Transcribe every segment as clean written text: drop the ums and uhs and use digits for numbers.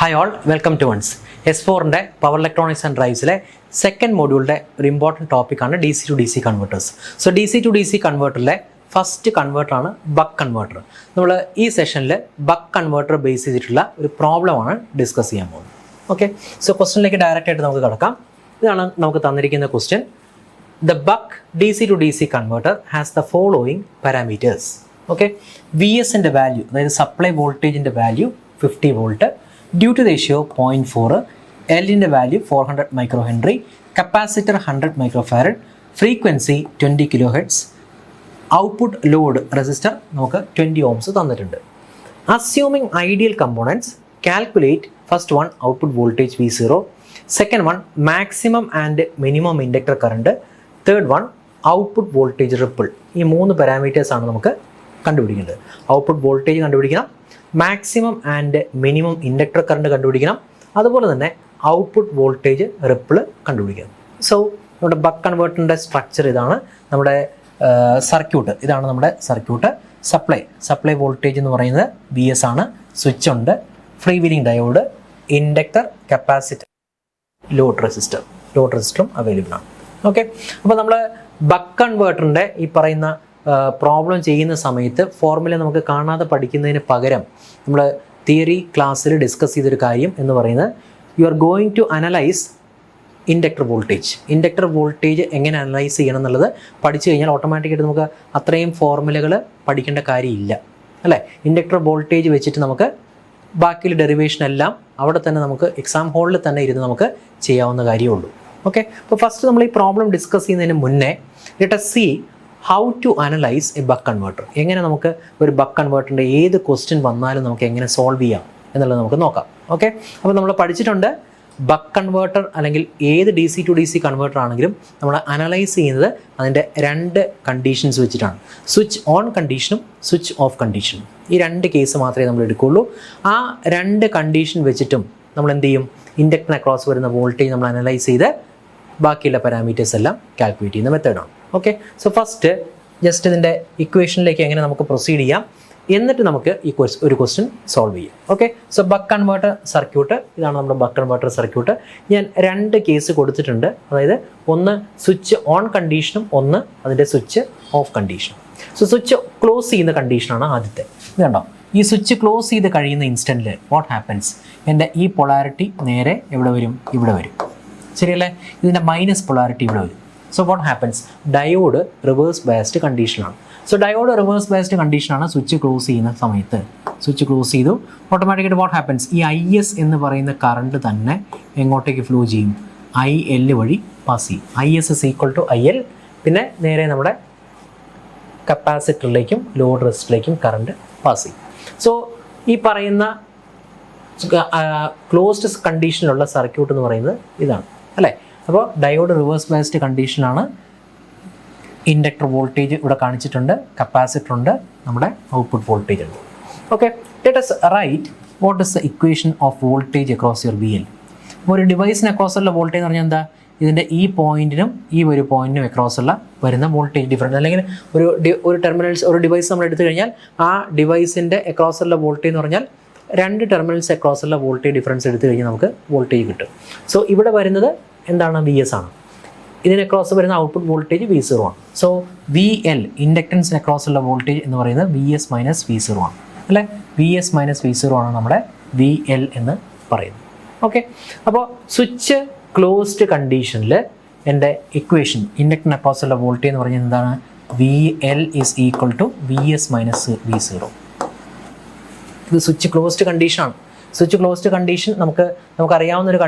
Hi all, welcome to once. S4 Power Electronics and Drives second module ഒരു important topic ആണ് DC to DC converters. So DC to DC converter first converter ആണ് buck converter. നമ്മൾ ഈ സെഷനിൽ buck converter base ചെയ്തിട്ടുള്ള ഒരു പ്രോബ്ലമാണ് discuss ചെയ്യാൻ പോകുന്നത്. ഓക്കെ, സോ ക്വസ്റ്റ്യനിലേക്ക് ഡയറക്റ്റ് ആയിട്ട് നമുക്ക് കിടക്കാം. ഇതാണ് നമുക്ക് തന്നിരിക്കുന്ന question. The buck DC to DC converter has the following parameters. Okay, VSൻ്റെ വാല്യൂ, അതായത് സപ്ലൈ വോൾട്ടേജിൻ്റെ വാല്യൂ 50 വോൾട്ട്, ഡ്യൂട്ടി റേഷ്യോ 0.4, എല്ലിൻ്റെ value 400 microhenry, capacitor 100 microfarad, frequency 20 kilohertz, output load resistor നമുക്ക് 20 ohms തന്നിട്ടുണ്ട്. Assuming ideal components, calculate first one output voltage V0, second one maximum and minimum inductor current, third one output voltage ripple. ഈ 3 പാരാമീറ്റേഴ്സാണ് നമുക്ക് കണ്ടുപിടിക്കേണ്ടത്. Output voltage കണ്ടുപിടിക്കണം, maximum and minimum inductor current കണ്ടുപിടിക്കണം, അതുപോലെ തന്നെ output voltage ripple കണ്ടുപിടിക്കണം. So നമ്മുടെ buck കൺവേർട്ടറിൻ്റെ structure ഇതാണ്. നമ്മുടെ സർക്യൂട്ട് ഇതാണ്. നമ്മുടെ സർക്യൂട്ട് സപ്ലൈ വോൾട്ടേജ് എന്ന് പറയുന്നത് VS ആണ്. സ്വിച്ച് ഉണ്ട്, free wheeling diode, inductor, capacitor, load റെസിസ്റ്ററും അവൈലബിൾ ആണ്. ഓക്കെ, അപ്പോൾ നമ്മൾ ബക്ക് കൺവേർട്ടറിൻ്റെ ഈ പറയുന്ന പ്രോബ്ലം ചെയ്യുന്ന സമയത്ത് ഫോർമുല നമുക്ക് കാണാതെ പഠിക്കുന്നതിന് പകരം നമ്മൾ തിയറി ക്ലാസ്സിൽ ഡിസ്കസ് ചെയ്തൊരു കാര്യം എന്ന് പറയുന്നത് you are going to analyse inductor voltage എങ്ങനെ അനലൈസ് ചെയ്യണം എന്നുള്ളത് പഠിച്ചു കഴിഞ്ഞാൽ ഓട്ടോമാറ്റിക്കായിട്ട് നമുക്ക് അത്രയും ഫോർമുലകൾ പഠിക്കേണ്ട കാര്യമില്ല, അല്ലേ? ഇൻഡക്ടർ വോൾട്ടേജ് വെച്ചിട്ട് നമുക്ക് ബാക്കിയുള്ള ഡെറിവേഷൻ എല്ലാം അവിടെ തന്നെ നമുക്ക് എക്സാം ഹോളിൽ തന്നെ ഇരുന്ന് നമുക്ക് ചെയ്യാവുന്ന കാര്യമുള്ളൂ. ഓക്കെ, അപ്പോൾ ഫസ്റ്റ് നമ്മൾ ഈ പ്രോബ്ലം ഡിസ്കസ് ചെയ്യുന്നതിന് മുന്നേ let us see how to analyse a buck converter. എങ്ങനെ നമുക്ക് ഒരു ബക്ക് കൺവേർട്ടറിൻ്റെ ഏത് ക്വസ്റ്റ്യൻ വന്നാലും നമുക്ക് എങ്ങനെ സോൾവ് ചെയ്യാം എന്നുള്ളത് നമുക്ക് നോക്കാം. ഓക്കെ, അപ്പോൾ നമ്മൾ പഠിച്ചിട്ടുണ്ട് ബക്ക് കൺവേർട്ടർ അല്ലെങ്കിൽ ഏത് DC to DC കൺവേർട്ടർ ആണെങ്കിലും നമ്മൾ അനലൈസ് ചെയ്യുന്നത് അതിൻ്റെ 2 കണ്ടീഷൻസ് വെച്ചിട്ടാണ്. സ്വിച്ച് ഓൺ കണ്ടീഷനും സ്വിച്ച് ഓഫ് കണ്ടീഷനും. ഈ 2 കേസ് മാത്രമേ നമ്മൾ എടുക്കുകയുള്ളൂ. ആ 2 കണ്ടീഷൻ വെച്ചിട്ടും നമ്മൾ എന്ത് ചെയ്യും? ഇൻഡക്ടറിന് അക്രോസ് വരുന്ന വോൾട്ടേജ് നമ്മൾ അനലൈസ് ചെയ്ത് ബാക്കിയുള്ള പാരാമീറ്റേഴ്സ് എല്ലാം കാൽക്കുലേറ്റ് ചെയ്യുന്ന മെത്തേഡാണ്. ഓക്കെ, സോ ഫസ്റ്റ് ജസ്റ്റ് ഇതിൻ്റെ ഇക്വേഷനിലേക്ക് എങ്ങനെ നമുക്ക് പ്രൊസീഡ് ചെയ്യാം, എന്നിട്ട് നമുക്ക് ഈ ഒരു ക്വസ്റ്റ്യൻ സോൾവ് ചെയ്യാം. Okay, so buck converter circuit ഇതാണ് നമ്മുടെ ബക്ക് കൺവേർട്ടർ സർക്യൂട്ട്. ഞാൻ 2 കേസ് കൊടുത്തിട്ടുണ്ട്. അതായത് ഒന്ന് സ്വിച്ച് ഓൺ കണ്ടീഷനും ഒന്ന് അതിൻ്റെ സ്വിച്ച് ഓഫ് കണ്ടീഷനും. സോ സ്വിച്ച് ക്ലോസ് ചെയ്യുന്ന കണ്ടീഷനാണ് ആദ്യത്തെ. ഇത് കണ്ടോ, ഈ സ്വിച്ച് ക്ലോസ് ചെയ്ത് കഴിയുന്ന ഇൻസ്റ്റൻറ്റിൽ വാട്ട് ഹാപ്പൻസ്? എൻ്റെ ഈ പൊളാരിറ്റി നേരെ എവിടെ വരും? ഇവിടെ വരും, ശരിയല്ലേ? ഇതിൻ്റെ മൈനസ് പൊളാരിറ്റി ഇവിടെ വരും. So what happens? Diode reverse biased കണ്ടീഷനാണ്. സോ ഡയോഡ് റിവേഴ്സ് ബയസ്ഡ് കണ്ടീഷനാണ്. സ്വിച്ച് ക്ലോസ് ചെയ്യുന്ന സമയത്ത് സ്വിച്ച് ക്ലോസ് ചെയ്തു, ഓട്ടോമാറ്റിക്കായിട്ട് വാട്ട് ഹാപ്പൻസ്? ഈ IS എന്ന് പറയുന്ന കറണ്ട് തന്നെ എങ്ങോട്ടേക്ക് ഫ്ലോ ചെയ്യും? IL വഴി പാസ് ചെയ്യും. IS is equal to IL. പിന്നെ നേരെ നമ്മുടെ കപ്പാസിറ്ററിലേക്കും ലോഡ് റെസിസ്റ്ററിലേക്കും കറണ്ട് പാസ് ചെയ്യും. സോ ഈ പറയുന്ന ക്ലോസ്ഡ് കണ്ടീഷനിലുള്ള സർക്യൂട്ട് എന്ന് പറയുന്നത് ഇതാണ്, അല്ലേ? അപ്പോൾ ഡയോഡ് റിവേഴ്സ് ബയസ്ഡ് കണ്ടീഷനാണ്. ഇൻഡക്ടർ വോൾട്ടേജ് ഇവിടെ കാണിച്ചിട്ടുണ്ട്, കപ്പാസിറ്റർ ഉണ്ട്, നമ്മുടെ ഔട്ട്പുട്ട് വോൾട്ടേജ് ഉണ്ട്. Okay, let us write what is the equation of voltage across your VL. ഒരു ഡിവൈസിന് അക്രോസുള്ള വോൾട്ടേജ് എന്ന് പറഞ്ഞാൽ എന്താ? ഇതിൻ്റെ ഈ പോയിന്റിനും ഈ ഒരു പോയിന്റിനും അക്രോസുള്ള വരുന്ന വോൾട്ടേജ് ഡിഫറൻസ്. അല്ലെങ്കിൽ ഒരു ടെർമിനൽസ് ഒരു ഡിവൈസ് നമ്മൾ എടുത്തു കഴിഞ്ഞാൽ ആ ഡിവൈസിൻ്റെ അക്രോസുള്ള വോൾട്ടേജ് എന്ന് പറഞ്ഞാൽ 2 ടെർമിനൽസ് അക്രോസുള്ള വോൾട്ടേജ് ഡിഫറൻസ് എടുത്തു കഴിഞ്ഞാൽ നമുക്ക് വോൾട്ടേജ് കിട്ടും. സോ ഇവിടെ വരുന്നത് എന്താണ്? VS ആണ്. ഇതിന് അക്രോസ് വരുന്ന ഔട്ട്പുട്ട് വോൾട്ടേജ് V0 ആണ്. സോ VL ഇൻഡക്റ്റൻസിന് അക്രോസ് ഉള്ള വോൾട്ടേജ് എന്ന് പറയുന്നത് VS മൈനസ് V0 ആണ്, അല്ലേ? VS മൈനസ് V0 ആണ് നമ്മുടെ VL എന്ന് പറയുന്നത്. ഓക്കെ, അപ്പോൾ സ്വിച്ച് ക്ലോസ്ഡ് കണ്ടീഷനിൽ എൻ്റെ ഇക്വേഷൻ ഇൻഡക്ടറിന് അക്രോസ് ഉള്ള വോൾട്ടേജ് എന്ന് പറഞ്ഞാൽ എന്താണ്? VL is equal to VS minus V0. ഇത് സ്വിച്ച് ക്ലോസ്ഡ് കണ്ടീഷനാണ്. സ്വിച്ച് ക്ലോസ്ഡ് കണ്ടീഷൻ നമുക്കറിയാവുന്ന ഒരു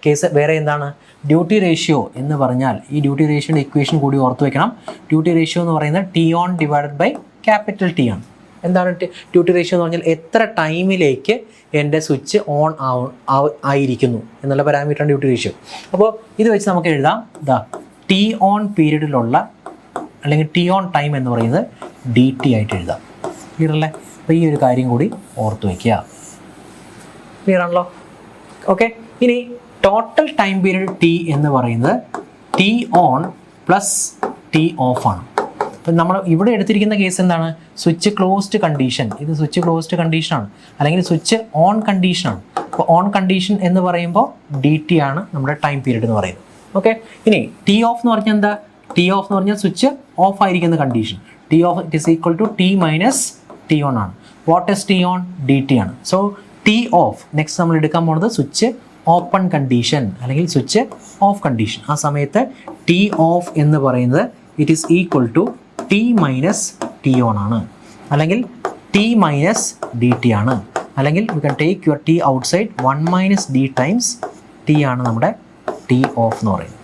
കേസ് വേറെ എന്താണ്? ഡ്യൂട്ടി റേഷ്യോ എന്ന് പറഞ്ഞാൽ ഈ ഡ്യൂട്ടി റേഷ്യോയുടെ ഇക്വേഷൻ കൂടി ഓർത്ത് വെക്കണം. ഡ്യൂട്ടി റേഷ്യോ എന്ന് പറയുന്നത് T(on) divided by capital T ആണ്. എന്താണ് ഡ്യൂട്ടി റേഷ്യോ എന്ന് പറഞ്ഞാൽ? എത്ര ടൈമിലേക്ക് എൻ്റെ സ്വിച്ച് ഓൺ ആയിരിക്കുന്നു എന്നുള്ള പാരാമീറ്ററാണ് ഡ്യൂട്ടി റേഷ്യോ. അപ്പോൾ ഇത് വെച്ച് നമുക്ക് എഴുതാം, T(on) പീരീഡിലുള്ള അല്ലെങ്കിൽ T(on) ടൈം എന്ന് പറയുന്നത് DT ആയിട്ട് എഴുതാം. ക്ലിയർ അല്ലേ? അപ്പോൾ ഈ ഒരു കാര്യം കൂടി ഓർത്ത് വയ്ക്കുക. ക്ലിയർ ആണല്ലോ? ഓക്കെ, ഇനി ടോട്ടൽ ടൈം പീരീഡ് T എന്ന് പറയുന്നത് T(on) പ്ലസ് T(off) ആണ്. അപ്പം നമ്മൾ ഇവിടെ എടുത്തിരിക്കുന്ന കേസ് എന്താണ്? Switch closed condition. ഇത് സ്വിച്ച് ക്ലോസ്ഡ് കണ്ടീഷനാണ്, അല്ലെങ്കിൽ സ്വിച്ച് ഓൺ കണ്ടീഷനാണ്. അപ്പോൾ ഓൺ കണ്ടീഷൻ എന്ന് പറയുമ്പോൾ ഡി ടി ആണ് നമ്മുടെ ടൈം പീരീഡ് എന്ന് പറയുന്നത്. ഓക്കെ, ഇനി ടി ഓഫ് എന്ന് പറഞ്ഞാൽ എന്താ? ടി ഓഫ് എന്ന് പറഞ്ഞാൽ സ്വിച്ച് ഓഫ് ആയിരിക്കുന്ന condition. T off it is equal to T minus T on ആണ്. What is T on? D T ആണ്. സോ ടി ഓഫ് നെക്സ്റ്റ് നമ്മൾ എടുക്കാൻ പോകുന്നത് സ്വിച്ച് ഓപ്പൺ കണ്ടീഷൻ അല്ലെങ്കിൽ സ്വിച്ച് ഓഫ് കണ്ടീഷൻ. ആ സമയത്ത് ടി ഓഫ് എന്ന് പറയുന്നത് it is equal to T minus T on ആണ്, അല്ലെങ്കിൽ ടി മൈനസ് ഡി ടി ആണ്, അല്ലെങ്കിൽ you can take your T outside 1 minus D times T ആണ് നമ്മുടെ ടി ഓഫ് എന്ന് പറയുന്നത്.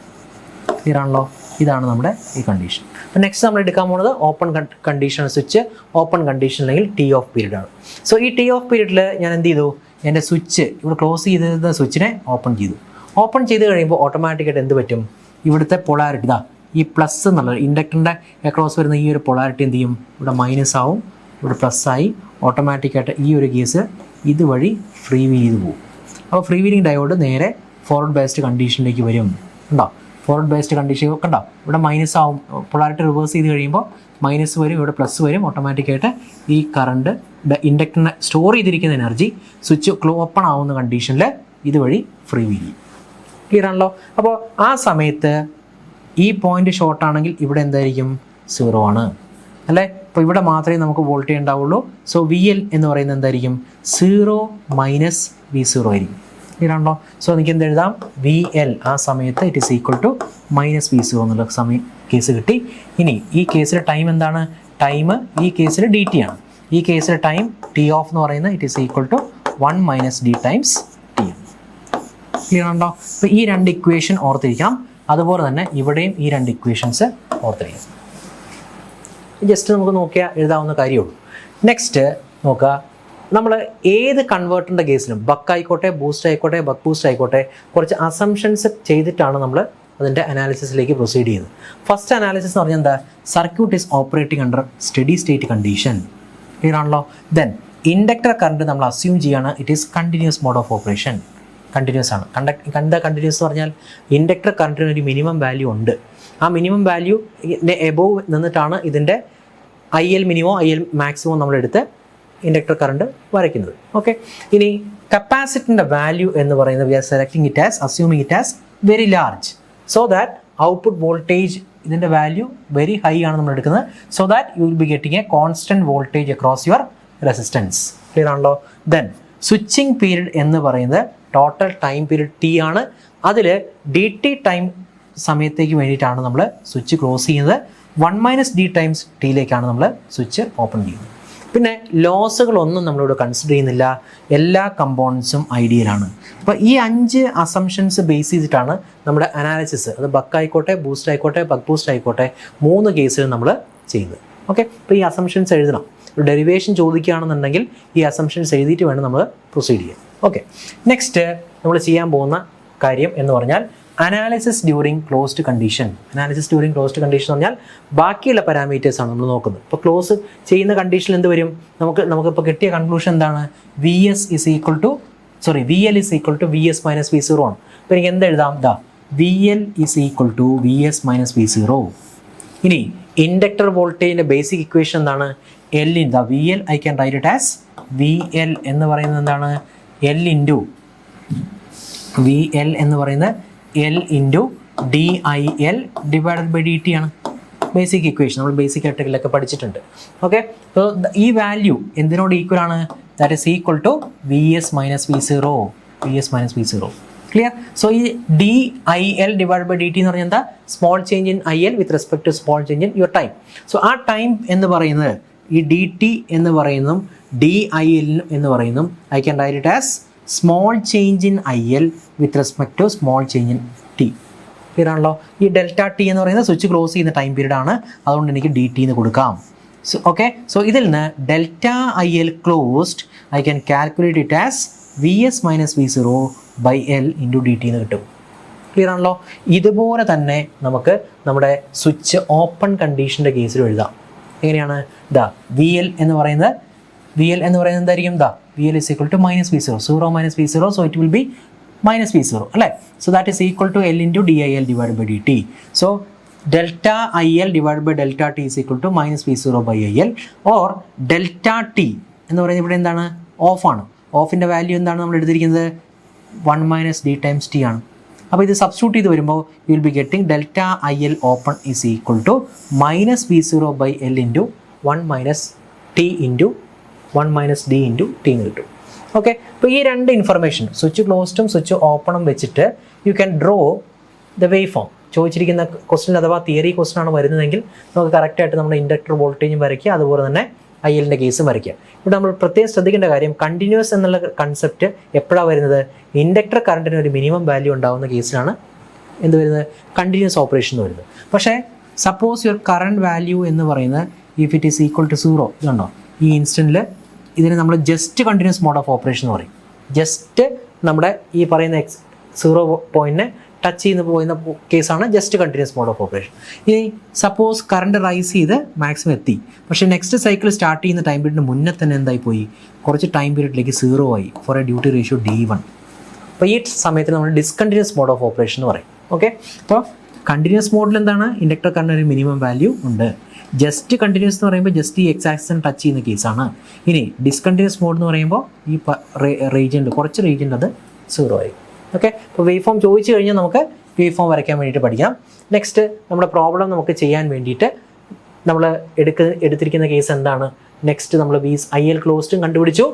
ക്ലിയർ ആണല്ലോ? ഇതാണ് നമ്മുടെ ഈ കണ്ടീഷൻ. അപ്പോൾ നെക്സ്റ്റ് നമ്മൾ എടുക്കാൻ പോകുന്നത് open condition switch open condition അല്ലെങ്കിൽ ടി ഓഫ് പീരീഡ് ആണ്. സോ ഈ ടി ഓഫ് പീരീഡിൽ ഞാൻ എന്ത് ചെയ്തു? എൻ്റെ സ്വിച്ച് ഇവിടെ ക്ലോസ് ചെയ്തിരുന്ന സ്വിച്ചിനെ ഓപ്പൺ ചെയ്തു. ഓപ്പൺ ചെയ്ത് കഴിയുമ്പോൾ ഓട്ടോമാറ്റിക്കായിട്ട് എന്ത് പറ്റും? ഇവിടുത്തെ പൊളാരിറ്റി ഇതാ ഈ പ്ലസ് എന്നുള്ളത് ഇൻഡക്ടറിൻ്റെ അക്രോസ് വരുന്ന ഈ ഒരു പൊളാരിറ്റി എന്ത് ചെയ്യും? ഇവിടെ മൈനസ് ആവും, ഇവിടെ പ്ലസ് ആയി. ഓട്ടോമാറ്റിക്കായിട്ട് ഈ ഒരു കേസ് ഇതുവഴി ഫ്രീ വീൽ ചെയ്ത് പോകും. അപ്പോൾ ഫ്രീ വീലിംഗ് ഡയോഡ് നേരെ ഫോർവേഡ് ബേസ്ഡ് കണ്ടീഷനിലേക്ക് വരും. ഉണ്ടോ? ഫോർവേഡ് ബേസ്ഡ് കണ്ടീഷൻ കണ്ടോ? ഇവിടെ മൈനസ് ആവും, പൊളാരിറ്റി റിവേഴ്സ് ചെയ്ത് കഴിയുമ്പോൾ മൈനസ് വരും, ഇവിടെ പ്ലസ് വരും. ഓട്ടോമാറ്റിക്കായിട്ട് ഈ കറണ്ട് ഇൻഡക്ടറിനെ സ്റ്റോർ ചെയ്തിരിക്കുന്ന എനർജി സ്വിച്ച് ഓപ്പൺ ആവുന്ന കണ്ടീഷനിൽ ഇതുവഴി ഫ്രീ വീൽ ചെയ്യും. ക്ലിയർ ആണല്ലോ? അപ്പോൾ ആ സമയത്ത് ഈ പോയിന്റ് ഷോർട്ട് ആണെങ്കിൽ ഇവിടെ എന്തായിരിക്കും? 0 ആണ് അല്ലേ? അപ്പോൾ ഇവിടെ മാത്രമേ നമുക്ക് വോൾട്ടേജ് ഉണ്ടാവുള്ളൂ. സോ വി എൽ എന്ന് പറയുന്നത് എന്തായിരിക്കും? 0 മൈനസ് V0 ആയിരിക്കും. ക്ലിയർ ആണല്ലോ? സോ എനിക്ക് എന്ത് എഴുതാം? വി എൽ ആ സമയത്ത് it is equal to minus V0 എന്നുള്ള സമയം കേസ് കിട്ടി. ഇനി ഈ കേസിൽ ടൈം എന്താണ്? ടൈം ഈ കേസിൽ ഡി ടി ആണ്. ഈ കേസിൽ ടൈം ടി ഓഫ് എന്ന് പറയുന്നത് it is equal to 1 minus D times T. Clear ആണല്ലോ? അപ്പോൾ ഈ രണ്ട് ഇക്വേഷൻ ഓർത്തിരിക്കാം. അതുപോലെ തന്നെ ഇവിടെയും ഈ രണ്ട് ഇക്വേഷൻസ് ഓർത്തിരിക്കാം. ജസ്റ്റ് നമുക്ക് നോക്കിയാൽ എഴുതാവുന്ന കാര്യമുള്ളൂ. നെക്സ്റ്റ് നോക്കുക, നമ്മൾ ഏത് കൺവേർട്ടറിൻ്റെ കേസിലും ബക്ക് ആയിക്കോട്ടെ, ബൂസ്റ്റ് ആയിക്കോട്ടെ, ബക്ക് ബൂസ്റ്റ് ആയിക്കോട്ടെ, കുറച്ച് അസംഷൻസ് ചെയ്തിട്ടാണ് നമ്മൾ അതിൻ്റെ അനാലിസിസിലേക്ക് പ്രൊസീഡ് ചെയ്യുന്നത്. ഫസ്റ്റ് അനാലിസിസ് എന്ന് പറഞ്ഞാൽ എന്താ? Circuit is operating under steady state condition. Clear ആണല്ലോ? ദെൻ ഇൻഡക്ടർ കറണ്ട് നമ്മൾ അസ്യൂം ചെയ്യുകയാണ് it is continuous mode of operation. Continuous ആണ്. കണ്ടിന്യൂസ് എന്ന് പറഞ്ഞാൽ ഇൻഡക്ടർ കറണ്ടിന് ഒരു മിനിമം വാല്യൂ ഉണ്ട്. ആ മിനിമം വാല്യൂ എബോവ് നിന്നിട്ടാണ് ഇതിൻ്റെ ഐ എൽ മിനിമോ ഐ എൽ മാക്സിമോ നമ്മളെടുത്ത് ഇൻഡക്ടർ കറണ്ട് വരയ്ക്കുന്നത്. ഓക്കെ, ഇനി കപ്പാസിറ്ററിൻ്റെ വാല്യൂ എന്ന് പറയുന്നത് we are selecting it as assuming it as very large so that output voltage ഇതിൻ്റെ വാല്യൂ വെരി ഹൈ ആണ് നമ്മൾ എടുക്കുന്നത്. So that you will be getting a constant voltage across your resistance. Clear ആണല്ലോ? Then switching period എന്ന് പറയുന്നത് total time period T ആണ്. അതിൽ D T time സമയത്തേക്ക് വേണ്ടിയിട്ടാണ് നമ്മൾ സ്വിച്ച് ക്ലോസ് ചെയ്യുന്നത്. 1 മൈനസ് ഡി ടൈംസ് ടിയിലേക്കാണ് നമ്മൾ സ്വിച്ച് ഓപ്പൺ ചെയ്യുന്നത്. പിന്നെ ലോസുകളൊന്നും നമ്മളിവിടെ കൺസിഡർ ചെയ്യുന്നില്ല. എല്ലാ കമ്പോണൻസും ഐഡിയലാണ്. അപ്പോൾ ഈ 5 അസംഷൻസ് ബേസ് ചെയ്തിട്ടാണ് നമ്മുടെ അനാലിസിസ്, അത് ബക്ക് ആയിക്കോട്ടെ, ബൂസ്റ്റ് ആയിക്കോട്ടെ, ബക്ക് ബൂസ്റ്റ് ആയിക്കോട്ടെ, 3 കേസിൽ നമ്മൾ ചെയ്യുന്നത്. ഓക്കെ, അപ്പോൾ ഈ അസംഷൻസ് എഴുതണം. ഒരു ഡെറിവേഷൻ ചോദിക്കുകയാണെന്നുണ്ടെങ്കിൽ ഈ അസംഷൻസ് എഴുതിയിട്ട് വേണം നമ്മൾ പ്രൊസീഡ് ചെയ്യാൻ. ഓക്കെ, നെക്സ്റ്റ് നമ്മൾ ചെയ്യാൻ പോകുന്ന കാര്യം എന്ന് പറഞ്ഞാൽ analysis during closed condition. Analysis during closed condition എന്ന് പറഞ്ഞാൽ ബാക്കിയുള്ള പാരാമീറ്റേഴ്സാണ് നമ്മൾ നോക്കുന്നത്. ഇപ്പോൾ ക്ലോസ് ചെയ്യുന്ന കണ്ടീഷനിൽ എന്ത് വരും? നമുക്കിപ്പോൾ കിട്ടിയ കൺക്ലൂഷൻ എന്താണ്? V L is equal to V S minus V0 ആണ്. അപ്പോൾ എനിക്ക് എന്ത് എഴുതാം? V L is equal to V S minus V0. ഇനി ഇൻഡക്ടർ വോൾട്ടേജിൻ്റെ ബേസിക് ഇക്വേഷൻ എന്താണ്? L in V L I can write it as V L എന്ന് പറയുന്നത് എന്താണ്? എൽ ഇൻറ്റു വി എൽ എന്ന് പറയുന്നത് L into D I L divided by D T ആണ്. Basic equation നമ്മൾ ബേസിക് ആയിട്ടൊക്കെ പഠിച്ചിട്ടുണ്ട്. ഓക്കെ, അപ്പോൾ ഈ വാല്യൂ എന്തിനോട് ഈക്വൽ ആണ്? That is equal to V S minus V0. Clear? So ഈ D I L divide by D T എന്ന് പറഞ്ഞാൽ എന്താ? Small change in I L with respect to small change in your time. So ആ time എന്ന് പറയുന്നത് ഈ D T എന്ന് പറയുന്നതും ഡി ഐ എൽ എന്ന് പറയുന്നതും I can write it as small change in I L with respect to small change in T. Clear ആണല്ലോ? ഈ ഡെൽറ്റ ടി എന്ന് പറയുന്നത് സ്വിച്ച് ക്ലോസ് ചെയ്യുന്ന ടൈം പീരീഡ് ആണ്. അതുകൊണ്ട് എനിക്ക് ഡി ടി എന്ന് കൊടുക്കാം. സോ ഓക്കെ, സോ ഇതിൽ നിന്ന് delta I L closed I can calculate it as V S minus V0 by L into D T എന്ന് കിട്ടും. ക്ലിയർ ആണല്ലോ? ഇതുപോലെ തന്നെ നമുക്ക് നമ്മുടെ സ്വിച്ച് ഓപ്പൺ കണ്ടീഷൻ്റെ കേസിലും എഴുതാം. എങ്ങനെയാണ്? വി എൽ എന്ന് പറയുന്നത് എന്തായിരിക്കും? V L is equal to minus V0, 0 minus V0, so it will be minus V0 അല്ലേ? So that is equal to L into D I L divide by D T. So delta I L divide by delta T is equal to minus V0 by I L. Or delta T എന്ന് പറയുന്നത് ഇവിടെ എന്താണ്? ഓഫാണ്. ഓഫിൻ്റെ value എന്താണ് നമ്മൾ എടുത്തിരിക്കുന്നത്? 1 minus D times T ആണ്. അപ്പോൾ ഇത് സബ്സ്റ്റിറ്റ്യൂട്ട് ചെയ്ത് വരുമ്പോൾ you will be getting delta I L open is equal to minus V zero by L into 1 minus T into 1 minus D into T എന്ന് കിട്ടും. ഓക്കെ, അപ്പോൾ ഈ രണ്ട് ഇൻഫർമേഷൻ സ്വിച്ച് ക്ലോസ്ഡും സ്വിച്ച് ഓപ്പണും വെച്ചിട്ട് you can draw the waveform. ചോദിച്ചിരിക്കുന്ന question അഥവാ തിയറി ക്വസ്റ്റ്യൻ ആണ് വരുന്നതെങ്കിൽ നമുക്ക് കറക്റ്റായിട്ട് നമ്മുടെ ഇൻഡക്ടർ വോൾട്ടേജും വരയ്ക്കുക, അതുപോലെ തന്നെ ഐ എല്ലിൻ്റെ കേസും വരയ്ക്കുക. ഇവിടെ നമ്മൾ പ്രത്യേകം ശ്രദ്ധിക്കേണ്ട കാര്യം കണ്ടിന്യൂസ് എന്നുള്ള കൺസെപ്റ്റ് എപ്പോഴാണ് വരുന്നത്? ഇൻഡക്ടർ കറണ്ടിന് ഒരു മിനിമം വാല്യൂ ഉണ്ടാകുന്ന കേസിലാണ് എന്ത് വരുന്നത്? കണ്ടിന്യൂസ് ഓപ്പറേഷൻ വരുന്നത്. പക്ഷേ സപ്പോസ് യുവർ കറണ്ട് വാല്യൂ എന്ന് പറയുന്നത് if it is equal to 0, ഇതുണ്ടോ ഈ ഇൻസ്റ്റൻറ്റിൽ ഇതിന് നമ്മൾ just continuous mode of operation എന്ന് പറയും. ജസ്റ്റ് നമ്മുടെ ഈ പറയുന്ന 0 പോയിന്റിനെ ടച്ച് ചെയ്യുന്ന പോകുന്ന കേസാണ് just continuous mode of operation. ഇനി സപ്പോസ് കറണ്ട് റൈസ് ചെയ്ത് മാക്സിമം എത്തി, പക്ഷേ നെക്സ്റ്റ് സൈക്കിൾ സ്റ്റാർട്ട് ചെയ്യുന്ന ടൈം പീരീഡിന് മുന്നേ തന്നെ എന്തായി പോയി? കുറച്ച് ടൈം പീരീഡിലേക്ക് 0 ആയി four A duty ratio D1. അപ്പോൾ ഈ സമയത്ത് നമ്മൾ ഡിസ്കണ്ടിന്യൂസ് മോഡ് ഓഫ് ഓപ്പറേഷൻ എന്ന് പറയും. ഓക്കെ, അപ്പോൾ കണ്ടിന്യൂസ് മോഡിൽ എന്താണ്? ഇൻഡക്ടർ കറണ്ട് ഒരു മിനിമം വാല്യൂ ഉണ്ട്. ജസ്റ്റ് കണ്ടിന്യൂസ് എന്ന് പറയുമ്പോൾ ജസ്റ്റ് ഈ എക്സ് ആക്സിസിന് ടച്ച് ചെയ്യുന്ന കേസാണ്. ഇനി ഡിസ്കണ്ടിന്യൂസ് മോഡ് എന്ന് പറയുമ്പോൾ ഈ റീജിയനിൽ കുറച്ച് റീജിയനിൽ അത് 0 ആയി. ഓക്കെ, അപ്പോൾ വേവ് ഫോം ചോദിച്ചു കഴിഞ്ഞാൽ നമുക്ക് വേവ് ഫോം വരയ്ക്കാൻ വേണ്ടിയിട്ട് പഠിക്കാം. നെക്സ്റ്റ് നമ്മുടെ പ്രോബ്ലം നമുക്ക് ചെയ്യാൻ വേണ്ടിയിട്ട് നമ്മൾ എടുത്തിരിക്കുന്ന കേസ് എന്താണ്? നെക്സ്റ്റ് നമ്മൾ ഐ എൽ ക്ലോസ്ഡും കണ്ടുപിടിച്ചു,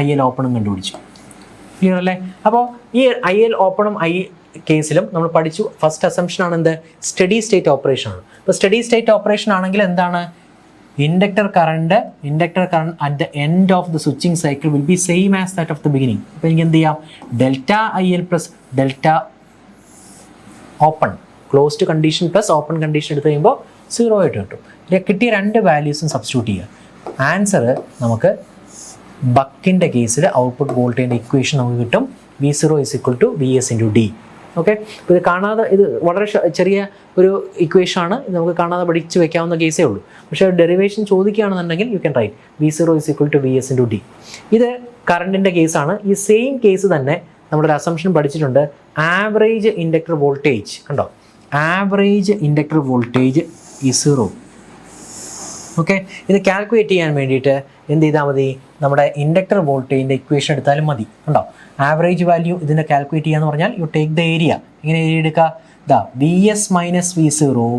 ഐ എൽ ഓപ്പണും കണ്ടുപിടിച്ചു. ക്ലിയർ അല്ലേ? അപ്പോൾ ഈ ഐ എൽ ഓപ്പണും കേസിലും നമ്മൾ പഠിച്ചു. ഫസ്റ്റ് അസംപ്ഷൻ ആണ് എന്ത്? സ്റ്റഡി സ്റ്റേറ്റ് ഓപ്പറേഷൻ ആണ്. അപ്പോൾ സ്റ്റഡി സ്റ്റേറ്റ് ഓപ്പറേഷൻ ആണെങ്കിൽ എന്താണ്? Inductor current at the end of the switching cycle will be same as that of the beginning. അപ്പോൾ എനിക്ക് എന്ത് ചെയ്യാം? Delta I L plus delta open, closed condition plus open condition എടുത്ത് കഴിയുമ്പോൾ 0 ആയിട്ട് കിട്ടും. കിട്ടിയ രണ്ട് വാല്യൂസും സബ്സ്റ്റിറ്റ്യൂട്ട് ചെയ്യുക. ആൻസർ നമുക്ക് ബക്കിൻ്റെ കേസിൽ ഔട്ട്പുട്ട് വോൾട്ടേജിൻ്റെ ഇക്വേഷൻ നമുക്ക് കിട്ടും. V0 is equal to Vs into D. Okay, അപ്പോൾ ഇത് കാണാതെ, ഇത് വളരെ ചെറിയ ഒരു ഇക്വേഷൻ ആണ്, നമുക്ക് കാണാതെ പഠിച്ച് വെക്കാവുന്ന കേസേ ഉള്ളൂ. പക്ഷേ ഡെറിവേഷൻ ചോദിക്കുകയാണെന്നുണ്ടെങ്കിൽ you can write V0 is equal to Vs into D. ഇത് കറണ്ടിൻ്റെ കേസാണ്. ഈ സെയിം കേസ് തന്നെ നമ്മുടെ അസംപ്ഷൻ പഠിച്ചിട്ടുണ്ട്. ആവറേജ് ഇൻഡക്ടർ വോൾട്ടേജ് കണ്ടോ? ആവറേജ് ഇൻഡക്ടർ വോൾട്ടേജ് ഈ 0. ഓക്കെ, ഇത് കാൽക്കുലേറ്റ് ചെയ്യാൻ വേണ്ടിയിട്ട് എന്ത് ചെയ്താൽ മതി? നമ്മുടെ ഇൻഡക്ടർ വോൾട്ടേജിൻ്റെ ഇക്വേഷൻ എടുത്താലും മതി. കണ്ടോ? ആവറേജ് വാല്യൂ ഇതിനെ കാൽക്കുലേറ്റ് ചെയ്യുക എന്ന് പറഞ്ഞാൽ യു ടേക്ക് ദ ഏരിയ. ഇങ്ങനെ ഏരിയ എടുക്കുക. ഇതാ VS minus V0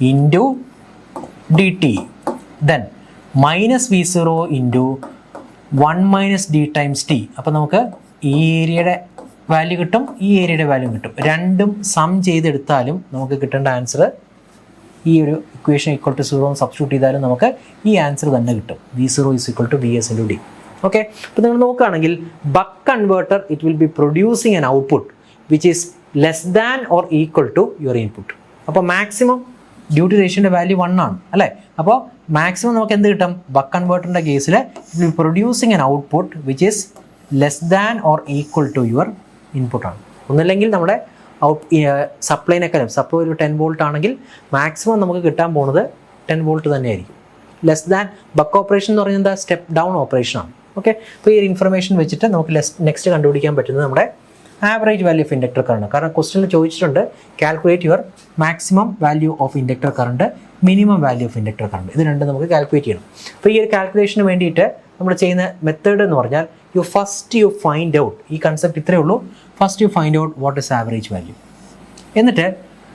into DT, then minus V0 into 1 minus D times T. അപ്പോൾ നമുക്ക് ഈ ഏരിയയുടെ വാല്യൂ കിട്ടും, ഈ ഏരിയയുടെ വാല്യൂ കിട്ടും. രണ്ടും സം ചെയ്തെടുത്താലും നമുക്ക് കിട്ടേണ്ട ആൻസർ ഈ ഒരു ഇക്വേഷൻ ഈക്വൽ ടു 0 സബ്സ്റ്റിറ്റ്യൂട്ട് ചെയ്താലും നമുക്ക് ഈ ആൻസർ തന്നെ കിട്ടും. V0 is equal to Vs into D. Okay, അപ്പോൾ നിങ്ങൾ നോക്കുകയാണെങ്കിൽ buck converter it will be producing an output which is less than or equal to your input. അപ്പോൾ മാക്സിമം ഡ്യൂട്ടി റേഷ്യോൻ്റെ വാല്യൂ 1 ആണ് അല്ലേ? അപ്പോൾ മാക്സിമം നമുക്ക് എന്ത് കിട്ടും? ബക്ക് കൺവേർട്ടറിൻ്റെ കേസിൽ it will producing an output which is less than or equal to your ഇൻപുട്ടാണ്. ഒന്നല്ലെങ്കിൽ നമ്മുടെ സപ്ലൈനേക്കാളും, സപ്ലൈ ഒരു 10 വോൾട്ട് ആണെങ്കിൽ മാക്സിമം നമുക്ക് കിട്ടാൻ പോകുന്നത് 10 വോൾട്ട് തന്നെയായിരിക്കും. ലെസ് ദാൻ ബക്ക് ഓപ്പറേഷൻ എന്ന് പറയുന്നത് എന്താ? Step down ഓപ്പറേഷനാണ്. ഓക്കെ, അപ്പോൾ ഈ ഇൻഫർമേഷൻ വെച്ചിട്ട് നമുക്ക് നെക്സ്റ്റ് കണ്ടുപിടിക്കാൻ പറ്റുന്നത് നമ്മുടെ average value of inductor current. കാരണം ക്വസ്റ്റ്യനിൽ ചോദിച്ചിട്ടുണ്ട് calculate your maximum value of inductor current, minimum value of inductor current. ഇത് രണ്ടും നമുക്ക് കാൽക്കുലേറ്റ് ചെയ്യണം. അപ്പോൾ ഈ ഒരു കാൽക്കുലേഷന് വേണ്ടിയിട്ട് നമ്മൾ ചെയ്യുന്ന മെത്തേഡ് എന്ന് പറഞ്ഞാൽ യു ഫൈൻഡ് ഔട്ട്, ഈ കൺസെപ്റ്റ് ഇത്രയേ ഉള്ളൂ. First you find out what is average value. എന്നിട്ട്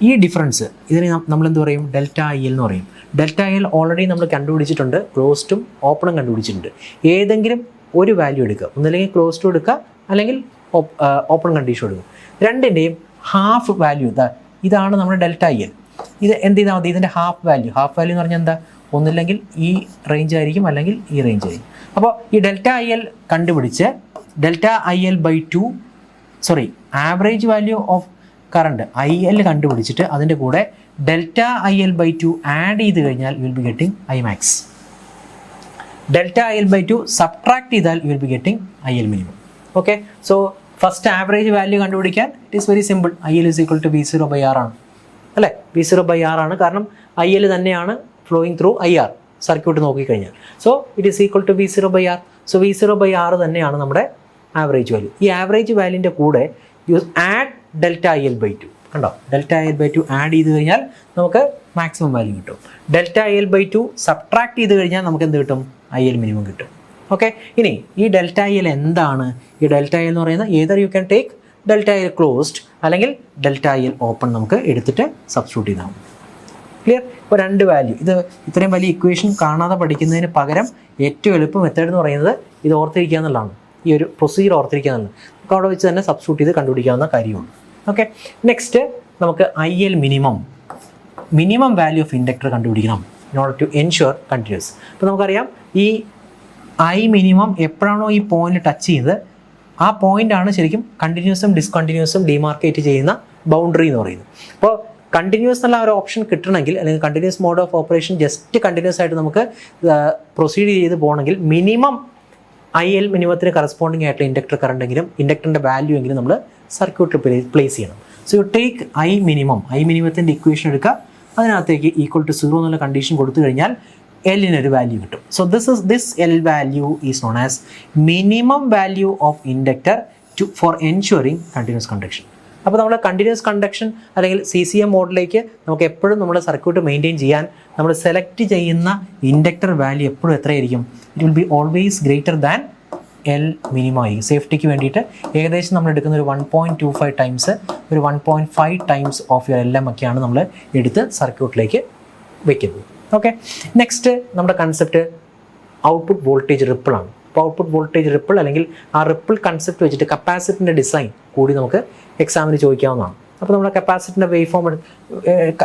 ഈ ഡിഫറൻസ് ഇതിന് നമ്മളെന്ത് പറയും? ഡെൽറ്റ ഐ എൽ എന്ന് പറയും. ഡെൽറ്റ ഐ എൽ ഓൾറെഡി നമ്മൾ കണ്ടുപിടിച്ചിട്ടുണ്ട്, ക്ലോസ്ഡും ഓപ്പണും കണ്ടുപിടിച്ചിട്ടുണ്ട്. ഏതെങ്കിലും ഒരു വാല്യൂ എടുക്കുക, ഒന്നല്ലെങ്കിൽ ക്ലോസ്ഡ് എടുക്കുക അല്ലെങ്കിൽ ഓപ്പൺ കണ്ടീഷൻ എടുക്കുക. രണ്ടിൻ്റെയും ഹാഫ് വാല്യൂ ഇതാണ് നമ്മുടെ ഡെൽറ്റ ഐ എൽ. ഇത് എന്ത് ചെയ്താൽ മതി? ഇതിൻ്റെ ഹാഫ് വാല്യൂ എന്ന് പറഞ്ഞാൽ എന്താ? ഒന്നില്ലെങ്കിൽ ഈ റേഞ്ച് ആയിരിക്കും അല്ലെങ്കിൽ ഈ റേഞ്ച് ആയിരിക്കും. അപ്പോൾ ഈ ഡെൽറ്റ ഐ എൽ കണ്ടുപിടിച്ച് delta I L by 2 average value of current I L കണ്ടുപിടിച്ചിട്ട് അതിൻ്റെ കൂടെ delta I L by 2 add ചെയ്ത് കഴിഞ്ഞാൽ you will be getting I max. Delta I L by 2 subtract ചെയ്താൽ you will be getting I L minimum. Okay, so first average value കണ്ടുപിടിക്കാൻ it is very simple. I L is equal to V0 by R ആണ് അല്ലേ? V0 by R ആണ്, കാരണം I L തന്നെയാണ് flowing through IR circuit നോക്കിക്കഴിഞ്ഞാൽ. So it is equal to V0 by R. So V0 by R തന്നെയാണ് നമ്മുടെ average value. ഈ average വാല്യൂൻ്റെ കൂടെ you add delta I L by 2. കണ്ടോ? Delta I L by 2 add ചെയ്ത് കഴിഞ്ഞാൽ നമുക്ക് മാക്സിമം വാല്യൂ കിട്ടും. Delta I L by 2 subtract ചെയ്ത് കഴിഞ്ഞാൽ നമുക്ക് എന്ത് കിട്ടും? ഐ എൽ മിനിമം കിട്ടും. ഓക്കെ, ഇനി ഈ ഡെൽറ്റ ഐ എൽ എന്താണ്? ഈ ഡെൽറ്റ ഐ എൽ എന്ന് പറയുന്നത് Ather U can take delta I L closed അല്ലെങ്കിൽ ഡെൽറ്റ ഐ എൽ ഓപ്പൺ നമുക്ക് എടുത്തിട്ട് സബ്സ്റ്റിറ്റ്യൂട്ട് ചെയ്താൽ മതി. ക്ലിയർ? ഇപ്പോൾ രണ്ട് വാല്യൂ, ഇത് ഇത്രയും വലിയ ഇക്വേഷൻ കാണാതെ പഠിക്കുന്നതിന് പകരം ഏറ്റവും എളുപ്പം മെത്തേഡ് എന്ന് പറയുന്നത് ഇത് ഓർത്തിരിക്കുക എന്നുള്ളതാണ്. ഈ ഒരു പ്രൊസീജിയർ ഓർത്തിരിക്കുക എന്നുള്ളത് നമുക്ക് അവിടെ വെച്ച് തന്നെ സബ്സ്റ്റിറ്റ്യൂട്ട് ചെയ്ത് കണ്ടുപിടിക്കാവുന്ന കാര്യമാണ്. ഓക്കെ, നെക്സ്റ്റ് നമുക്ക് I L minimum value of inductor കണ്ടുപിടിക്കണം in order to ensure continuous. അപ്പോൾ നമുക്കറിയാം ഈ ഐ മിനിമം എപ്പോഴാണോ ഈ പോയിന്റ് ടച്ച് ചെയ്ത് ആ പോയിന്റാണ് ശരിക്കും കണ്ടിന്യൂസും ഡിസ്കണ്ടിന്യൂസും ഡിമാർക്കേറ്റ് ചെയ്യുന്ന ബൗണ്ടറി എന്ന് പറയുന്നത്. അപ്പോൾ കണ്ടിന്യൂസ് എന്നുള്ള ഒരു ഓപ്ഷൻ കിട്ടണമെങ്കിൽ, അല്ലെങ്കിൽ continuous mode of operation just continuous ആയിട്ട് നമുക്ക് പ്രൊസീഡ് ചെയ്ത് പോകണമെങ്കിൽ മിനിമം ഐ എൽ മിനിമത്തിന് കറസ്പോണ്ടിങ് ആയിട്ടുള്ള ഇൻഡക്ടർ കറണ്ടെങ്കിലും ഇൻഡക്ടറിൻ്റെ വാല്യൂ എങ്കിലും നമ്മൾ സർക്യൂട്ടിൽ പ്ലേസ് ചെയ്യണം. സോ യു ടേക്ക് ഐ മിനിമത്തിൻ്റെ ഇക്വേഷൻ എടുക്കുക, അതിനകത്തേക്ക് ഈക്വൽ ടു 0 എന്നുള്ള കണ്ടീഷൻ കൊടുത്തു കഴിഞ്ഞാൽ എല്ലിനൊരു വാല്യൂ കിട്ടും. So this L value is known as minimum value of inductor for ensuring continuous conduction. അപ്പോൾ നമ്മൾ കണ്ടിന്യൂസ് കണ്ടക്ഷൻ അല്ലെങ്കിൽ CCM മോഡിലേക്ക് നമുക്ക് എപ്പോഴും നമ്മുടെ സർക്യൂട്ട് മെയിൻറ്റെയിൻ ചെയ്യാൻ നമ്മൾ സെലക്ട് ചെയ്യുന്ന ഇൻഡക്ടർ വാല്യൂ എപ്പോഴും എത്രയായിരിക്കും? It will be always greater than L minimum ആയിരിക്കും. സേഫ്റ്റിക്ക് വേണ്ടിയിട്ട് ഏകദേശം നമ്മൾ എടുക്കുന്ന ഒരു 1.25 ടൈംസ്, ഒരു 1.5 ടൈംസ് ഓഫ് യുവർ LM ഒക്കെയാണ് നമ്മൾ എടുത്ത് സർക്യൂട്ടിലേക്ക് വെക്കുന്നത്. ഓക്കെ, നെക്സ്റ്റ് നമ്മുടെ കൺസെപ്റ്റ് ഔട്ട്പുട്ട് വോൾട്ടേജ് റിപ്പിൾ ആണ്. അപ്പോൾ ഔട്ട്പുട്ട് വോൾട്ടേജ് റിപ്പിൾ അല്ലെങ്കിൽ ആ റിപ്പിൾ കൺസെപ്റ്റ് വെച്ചിട്ട് കപ്പാസിറ്ററിൻ്റെ ഡിസൈൻ കൂടി നമുക്ക് എക്സാമിന് ചോദിക്കാവുന്നതാണ്. അപ്പോൾ നമ്മുടെ കപ്പാസിറ്ററിൻ്റെ വേവ് ഫോം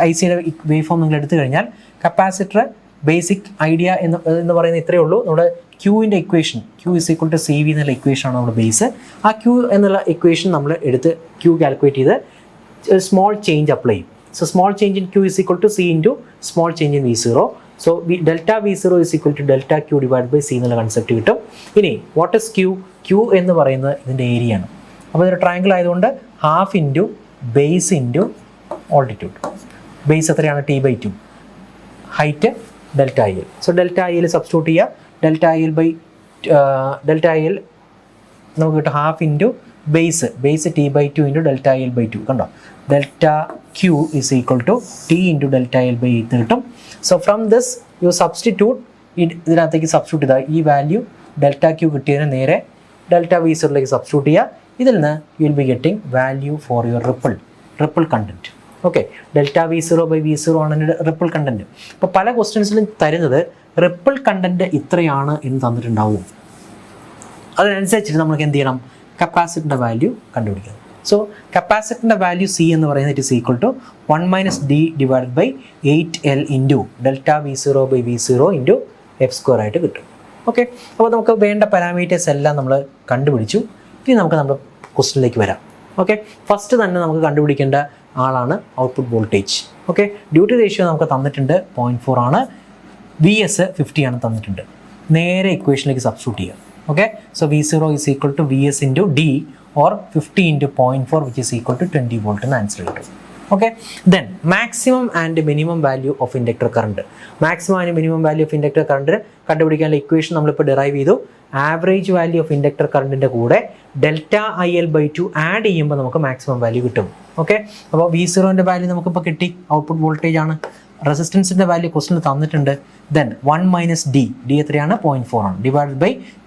IC യുടെ വേവ് ഫോം നിങ്ങൾ എടുത്തു കഴിഞ്ഞാൽ കപ്പാസിറ്റർ ബേസിക് ഐഡിയ എന്ന് പറയുന്നത് ഇത്രയേ ഉള്ളൂ. നമ്മുടെ ക്യൂവിൻ്റെ ഇക്വേഷൻ Q = CV എന്നുള്ള ഇക്വേഷനാണ് നമ്മുടെ ബേസ്. ആ Q എന്നുള്ള ഇക്വേഷൻ നമ്മൾ എടുത്ത് Q കാൽക്കുലേറ്റ് ചെയ്ത് സ്മോൾ ചേഞ്ച് അപ്ലൈ ചെയ്യും. So small change in Q = C into small change in V0. So delta V0 = delta Q / C എന്നുള്ള കൺസെപ്റ്റ് കിട്ടും. ഇനി വാട്ട് ഇസ് Q എന്ന് പറയുന്നത് ഇതിൻ്റെ ഏരിയ ആണ്. അപ്പോൾ ഇതൊരു ട്രയാങ്കിൾ ആയതുകൊണ്ട് half into base into altitude. Base എത്രയാണ്? T/2. Height delta IL. So delta IL substitute ചെയ്യുക. ഡെൽറ്റ IL നമുക്ക് കിട്ടും half into base T/2 into delta IL/2. കണ്ടോ? Delta Q = T into delta IL/8 കിട്ടും. So from this you substitute, ഇതിനകത്തേക്ക് substitute ചെയ്താൽ ഈ value delta Q കിട്ടിയതിന് നേരെ ഡെൽറ്റ V0 സബ്സ്റ്റിറ്റ്യൂട്ട് ചെയ്യുക. ഇതിൽ നിന്ന് U will be getting value for your ripple content. Okay, delta V0/V0 ആണ് റിപ്പിൾ കണ്ടൻറ്റ്. അപ്പോൾ പല ക്വസ്റ്റ്യൻസിലും തരുന്നത് റിപ്പിൾ കണ്ടൻറ്റ് ഇത്രയാണ് എന്ന് തന്നിട്ടുണ്ടാവും. അതിനനുസരിച്ചിട്ട് നമുക്ക് എന്ത് ചെയ്യണം? കപ്പാസിറ്ററിൻ്റെ വാല്യൂ കണ്ടുപിടിക്കണം. സോ കപ്പാസിറ്ററിൻ്റെ വാല്യൂ C എന്ന് പറയുന്നത് it is equal to 1 - D / 8L into delta V0/V0 into f² ആയിട്ട് കിട്ടും. ഓക്കെ, അപ്പോൾ നമുക്ക് വേണ്ട പാരാമീറ്റേഴ്സ് എല്ലാം നമ്മൾ കണ്ടുപിടിച്ചു. ഇനി നമുക്ക് നമ്മുടെ ക്വസ്റ്റ്യനിലേക്ക് വരാം. ഓക്കെ, ഫസ്റ്റ് തന്നെ നമുക്ക് കണ്ടുപിടിക്കേണ്ട ആളാണ് output voltage. Okay, duty ratio നമുക്ക് തന്നിട്ടുണ്ട് 0.4 ആണ്. VS 50 ആണ് തന്നിട്ടുണ്ട്. നേരെ ഇക്വേഷനിലേക്ക് സബ്സ്റ്റിറ്റ്യൂട്ട് ചെയ്യുക. Okay, so V0 = VS into D or 50 into 0.4 which is equal to 20 volt എന്ന് ആൻസർ കിട്ടും. Okay, then maximum and minimum value of inductor current. Maximum and minimum value of inductor current കണ്ടുപിടിക്കാനുള്ള equation നമ്മളിപ്പോൾ derive ചെയ്തു. Average value of inductor കറണ്ടിൻ്റെ കൂടെ delta IL/2 add ചെയ്യുമ്പോൾ നമുക്ക് maximum value കിട്ടും. Okay, അപ്പോൾ V0ൻ്റെ വാല്യൂ നമുക്കിപ്പോൾ കിട്ടി, ഔട്ട്പുട്ട് വോൾട്ടേജ് ആണ്. റെസിസ്റ്റൻസിൻ്റെ വാല്യൂ ക്വസ്റ്റിന് തന്നിട്ടുണ്ട്. ദെൻ 1 - D എത്രയാണ്? 0.4 ആണ്.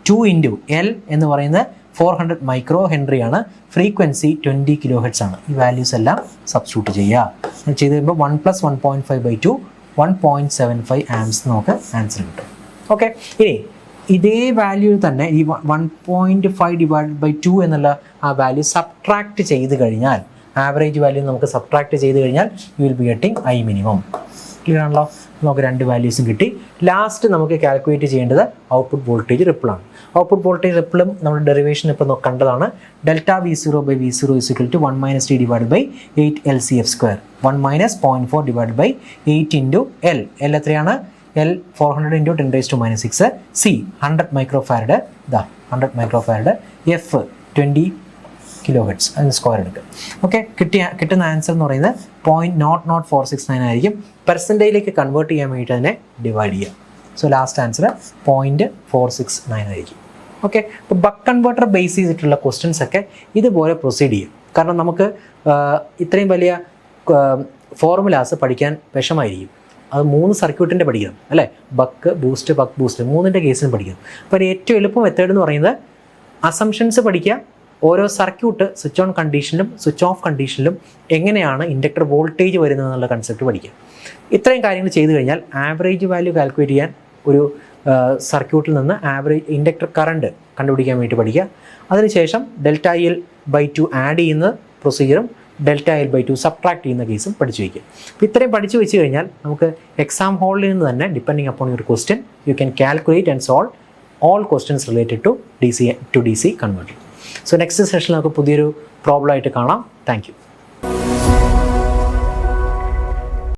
/2 ഇൻറ്റു L എന്ന് പറയുന്നത് 400 മൈക്രോ ഹെൻറി ആണ്. ഫ്രീക്വൻസി 20 kHz ആണ്. ഈ വാല്യൂസ് എല്ലാം സബ്സ്റ്റിറ്റ്യൂട്ട് ചെയ്യുക. ചെയ്ത് കഴിയുമ്പോൾ 1 + 1.5/2 1.75 ആംസ് നമുക്ക് ആൻസർ കിട്ടും. ഓക്കെ, ഇനി ഇതേ വാല്യൂ തന്നെ ഈ 1.5 / 2 എന്നുള്ള ആ വാല്യൂ സബ്ട്രാക്ട് ചെയ്ത് കഴിഞ്ഞാൽ, ആവറേജ് വാല്യൂ നമുക്ക് സബ്ട്രാക്ട് ചെയ്ത് കഴിഞ്ഞാൽ you will be getting I minimum. Clear ആണല്ലോ? നമുക്ക് രണ്ട് വാല്യൂസും കിട്ടി. ലാസ്റ്റ് നമുക്ക് കാൽക്കുലേറ്റ് ചെയ്യേണ്ടത് ഔട്ട്പുട്ട് വോൾട്ടേജ് റിപ്പിൾ ആണ്. ഔട്ട്പുട്ട് വോൾട്ടേജ് റിപ്പിളും നമ്മുടെ ഡെറിവേഷൻ ഇപ്പോൾ കണ്ടതാണ്. Delta V0/V0 = 1 - D / 8LCF². 1 - 0.4 / 8 into L. L എത്രയാണ്? L 400 × 10⁻⁶. C 100 micro farad. 100 micro farad. F 20 kHz. അതിന് സ്ക്വയർ എടുക്കുക. ഓക്കെ, കിട്ടുന്ന ആൻസർ എന്ന് പറയുന്നത് 0.00469 ആയിരിക്കും. പെർസെൻറ്റേജിലേക്ക് കൺവേർട്ട് ചെയ്യാൻ വേണ്ടിയിട്ട് അതിനെ ഡിവൈഡ് ചെയ്യുക. സോ ലാസ്റ്റ് ആൻസർ 0.469 ആയിരിക്കും. ഓക്കെ, ഇപ്പോൾ ബക്ക് കൺവേർട്ടർ ബേസ് ചെയ്തിട്ടുള്ള ക്വസ്റ്റ്യൻസ് ഒക്കെ ഇതുപോലെ പ്രൊസീഡ് ചെയ്യും. കാരണം നമുക്ക് ഇത്രയും വലിയ ഫോർമുലാസ് പഠിക്കാൻ വിഷമായിരിക്കും. അത് 3 സർക്യൂട്ടിൻ്റെ പഠിക്കണം അല്ലേ? ബക്ക് ബൂസ്റ്റ് 3ൻ്റെ കേസിന് പഠിക്കണം. അപ്പോൾ ഏറ്റവും എളുപ്പം മെത്തേഡ് എന്ന് പറയുന്നത് അസംഷൻസ് പഠിക്കുക, ഓരോ സർക്യൂട്ട് സ്വിച്ച് ഓൺ കണ്ടീഷനിലും സ്വിച്ച് ഓഫ് കണ്ടീഷനിലും എങ്ങനെയാണ് ഇൻഡക്ടർ വോൾട്ടേജ് വരുന്നത് എന്നുള്ള കൺസെപ്റ്റ് പഠിക്കുക. ഇത്രയും കാര്യങ്ങൾ ചെയ്തു കഴിഞ്ഞാൽ ആവറേജ് വാല്യൂ കാൽക്കുലേറ്റ് ചെയ്യാൻ ഒരു സർക്യൂട്ടിൽ നിന്ന് ആവറേജ് ഇൻഡക്ടർ കറണ്ട് കണ്ടുപിടിക്കാൻ വേണ്ടി പഠിക്കുക. അതിനുശേഷം ΔL/2 ആഡ് ചെയ്യുന്ന പ്രൊസീജിയറും ΔL/2 സബ്ട്രാക്ട് ചെയ്യുന്ന കേസും പഠിച്ചു വയ്ക്കുക. അപ്പോൾ ഇത്രയും പഠിച്ചു വെച്ച് കഴിഞ്ഞാൽ നമുക്ക് എക്സാം ഹാളിൽ നിന്ന് തന്നെ depending upon your question you can calculate and solve all questions related to DC to DC converter. So next session നമുക്ക് പുതിയൊരു പ്രോബ്ലം ആയിട്ട് കാണാം. Thank you.